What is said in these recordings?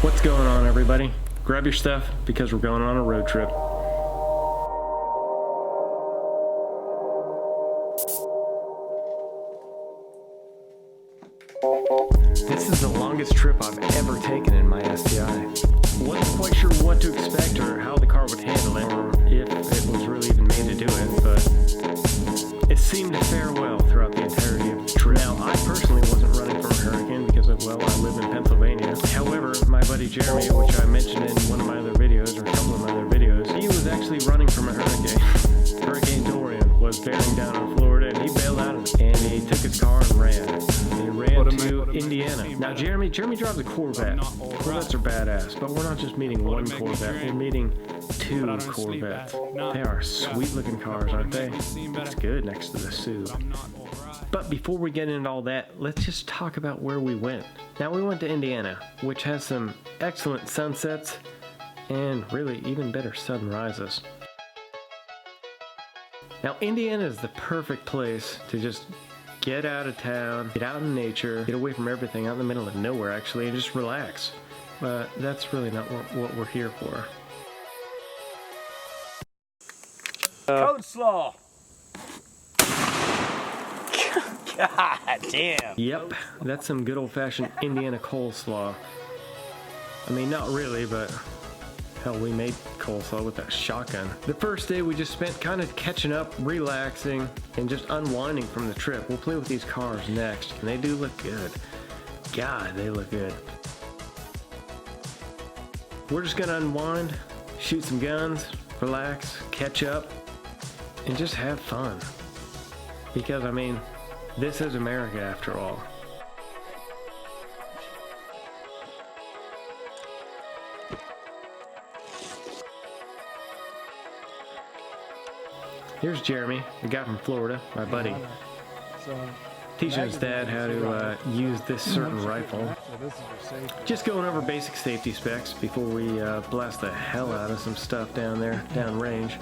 What's going on, everybody? Grab your stuff because we're going on a road trip. This is the longest trip I've ever taken in my STI. Wasn't quite sure what to expect or how the car would handle it, or if it was really even made to do it, but it seemed to fare well throughout the entirety of the trip. Now, I personally wasn't running from a hurricane because, well, I live in Pennsylvania. However, my buddy Jeremy, which I mentioned in one of my other videos, or a couple of my other videos, he was actually running from a hurricane. Hurricane Dorian was bearing down on Florida, and he bailed out of it, and he took his car and ran. And he ran to Indiana. Now, Jeremy drives a Corvette. Corvettes are badass, but we're not just meeting one Corvette, we're meeting two Corvettes. They are sweet-looking cars, aren't they? It's good next to the Sioux. But before we get into all that, let's just talk about where we went. Now, we went to Indiana, which has some excellent sunsets and really even better sunrises. Now, Indiana is the perfect place to just get out of town, get out in nature, get away from everything, out in the middle of nowhere actually, and just relax. But that's really not what we're here for. Coleslaw. God damn. Yep, that's some good old-fashioned Indiana coleslaw. I mean, not really, but hell, we made coleslaw with that shotgun. The first day we just spent kind of catching up, relaxing, and just unwinding from the trip. We'll play with these cars next, and they do look good. God, they look good. We're just gonna unwind, shoot some guns, relax, catch up, and just have fun. Because, I mean, this is America after all. Here's Jeremy, the guy from Florida, my buddy, teaching his dad how to use this certain rifle. Just going over basic safety specs before we blast the hell out of some stuff down there, down range.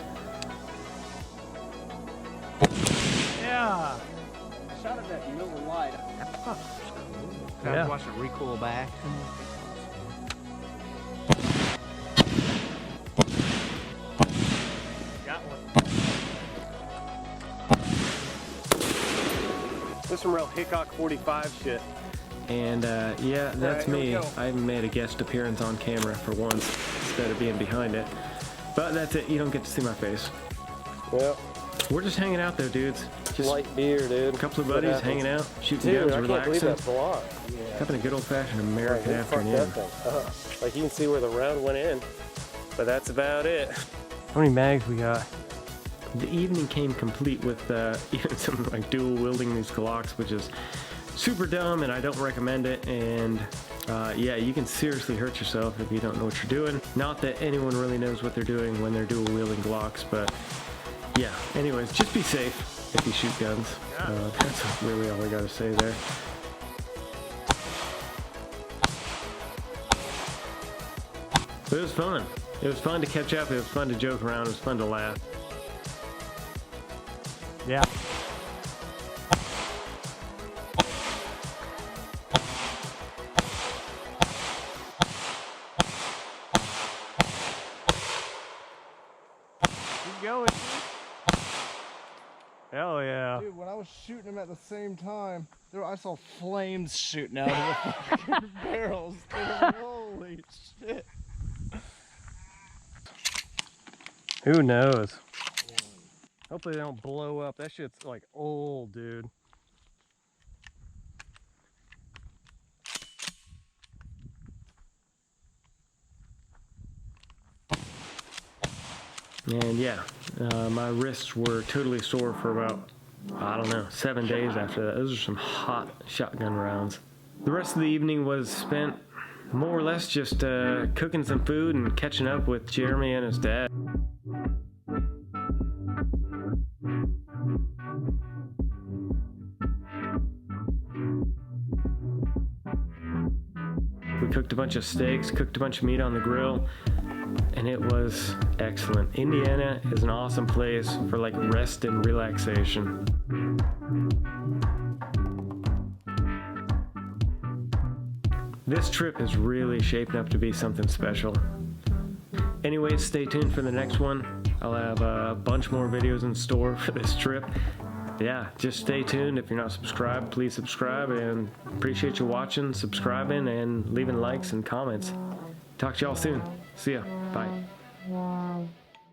Yeah. Shot at that Miller Lite. Yeah. Watch it recoil back. Got one. This is some real Hickok 45 shit. And yeah, that's me. I even made a guest appearance on camera for once instead of being behind it. But that's it. You don't get to see my face. Well, we're just hanging out though, dudes. Just light beer, dude. A couple of buddies hanging out, shooting guns, relaxing. I can't believe that's a lot. Having a good old-fashioned American afternoon. Like you can see where the round went in, but that's about it. How many mags we got? The evening came complete with even some like dual wielding these Glocks, which is super dumb and I don't recommend it. And yeah, you can seriously hurt yourself if you don't know what you're doing. Not that anyone really knows what they're doing when they're dual wielding Glocks, but yeah. Anyways, just be safe if you shoot guns. That's really all I gotta say there. But it was fun. It was fun to catch up. It was fun to joke around. It was fun to laugh. Yeah. Keep going. Hell yeah. Dude, when I was shooting them at the same time, I saw flames shooting out of the fucking barrels. Dude, holy shit. Who knows? Hopefully they don't blow up. That shit's like old, dude. And yeah, my wrists were totally sore for about, I don't know, 7 days after that. Those are some hot shotgun rounds. The rest of the evening was spent more or less just cooking some food and catching up with Jeremy and his dad. We cooked a bunch of steaks, cooked a bunch of meat on the grill, and it was excellent. Indiana is an awesome place for like rest and relaxation. This trip is really shaping up to be something special. Anyways, stay tuned for the next one. I'll have a bunch more videos in store for this trip. Yeah, just stay tuned. If you're not subscribed, please subscribe, and appreciate you watching, subscribing, and leaving likes and comments. Talk to y'all soon. See ya. Bye.